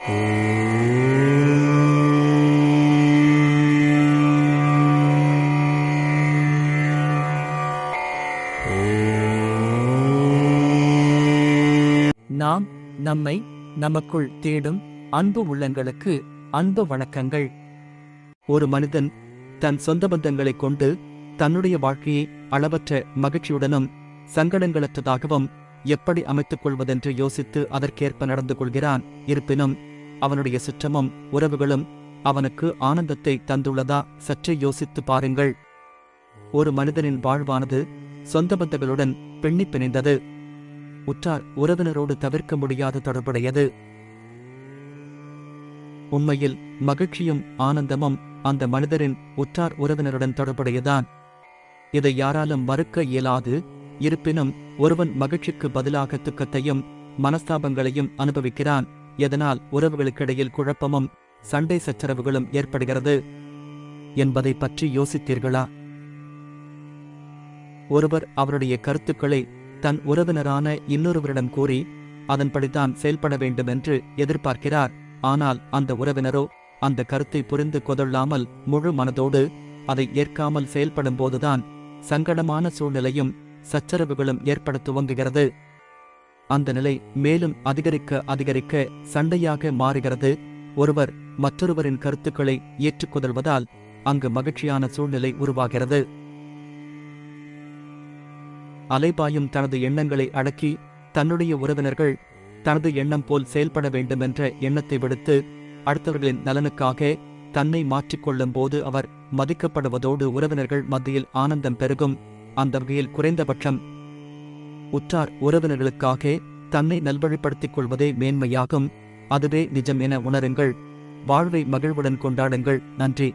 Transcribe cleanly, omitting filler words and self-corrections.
நாம் நம்மை நமக்குள் தேடும் அன்பு உள்ளங்களுக்கு அன்பு வணக்கங்கள். ஒரு மனிதன் தன் சொந்த பந்தங்களைக் கொண்டு தன்னுடைய வாழ்க்கையை அளவற்ற மகிழ்ச்சியுடனும் சங்கடங்களற்றதாகவும் எப்படி அமைத்துக் கொள்வதென்று யோசித்து அதற்கேற்ப நடந்து கொள்கிறான். இருப்பினும் அவனுடைய சுற்றமும் உறவுகளும் அவனுக்கு ஆனந்தத்தை தந்துள்ளதா சற்றே யோசித்து பாருங்கள். ஒரு மனிதனின் வாழ்வானது சொந்த பந்தங்களுடன் பின்னிப் பிணைந்தது. உற்றார் உறவினரோடு தவிர்க்க முடியாத தொடர்புடையது. உண்மையில் மகிழ்ச்சியும் ஆனந்தமும் அந்த மனிதரின் உற்றார் உறவினருடன் தொடர்புடையதான். இதை யாராலும் மறுக்க இயலாது. இருப்பினும் ஒருவன் மகிழ்ச்சிக்கு பதிலாக துக்கத்தையும் மனஸ்தாபங்களையும் அனுபவிக்கிறான். எதனால் உறவுகளுக்கிடையில் குழப்பமும் சண்டை சச்சரவுகளும் ஏற்படுகிறது என்பதை பற்றி யோசித்தீர்களா? ஒருவர் அவருடைய கருத்துக்களை தன் உறவினரான இன்னொருவரிடம் கூறி அதன்படிதான் செயல்பட வேண்டும் என்று எதிர்பார்க்கிறார். ஆனால் அந்த உறவினரோ அந்த கருத்தை புரிந்து கொள்ளாமல் முழு மனதோடு அதை ஏற்காமல் செயல்படும் போதுதான் சங்கடமான சூழ்நிலையும் சச்சரவுகளும் ஏற்பட துவங்குகிறது. அந்த நிலை மேலும் அதிகரிக்க சண்டையாக மாறுகிறது. ஒருவர் மற்றொருவரின் கருத்துக்களை ஏற்றுக்கொள்வதால் அங்கு மகிழ்ச்சியான சூழ்நிலை உருவாகிறது. அலைபாயும் தனது எண்ணங்களை அடக்கி தன்னுடைய உறவினர்கள் தனது எண்ணம் போல் செயல்பட வேண்டுமென்ற எண்ணத்தை விடுத்து அடுத்தவர்களின் நலனுக்காக தன்னை மாற்றிக்கொள்ளும் போது அவர் மதிக்கப்படுவதோடு உறவினர்கள் மத்தியில் ஆனந்தம் பெருகும். அந்த வகையில் குறைந்தபட்சம் உற்றார் உறவினர்களுக்காக தன்னை நல்வழிப்படுத்திக் கொள்வதே மேன்மையாகும். அதுவே நிஜம் என உணருங்கள். வாழ்வை மகிழ்வுடன் கொண்டாடுங்கள். நன்றி.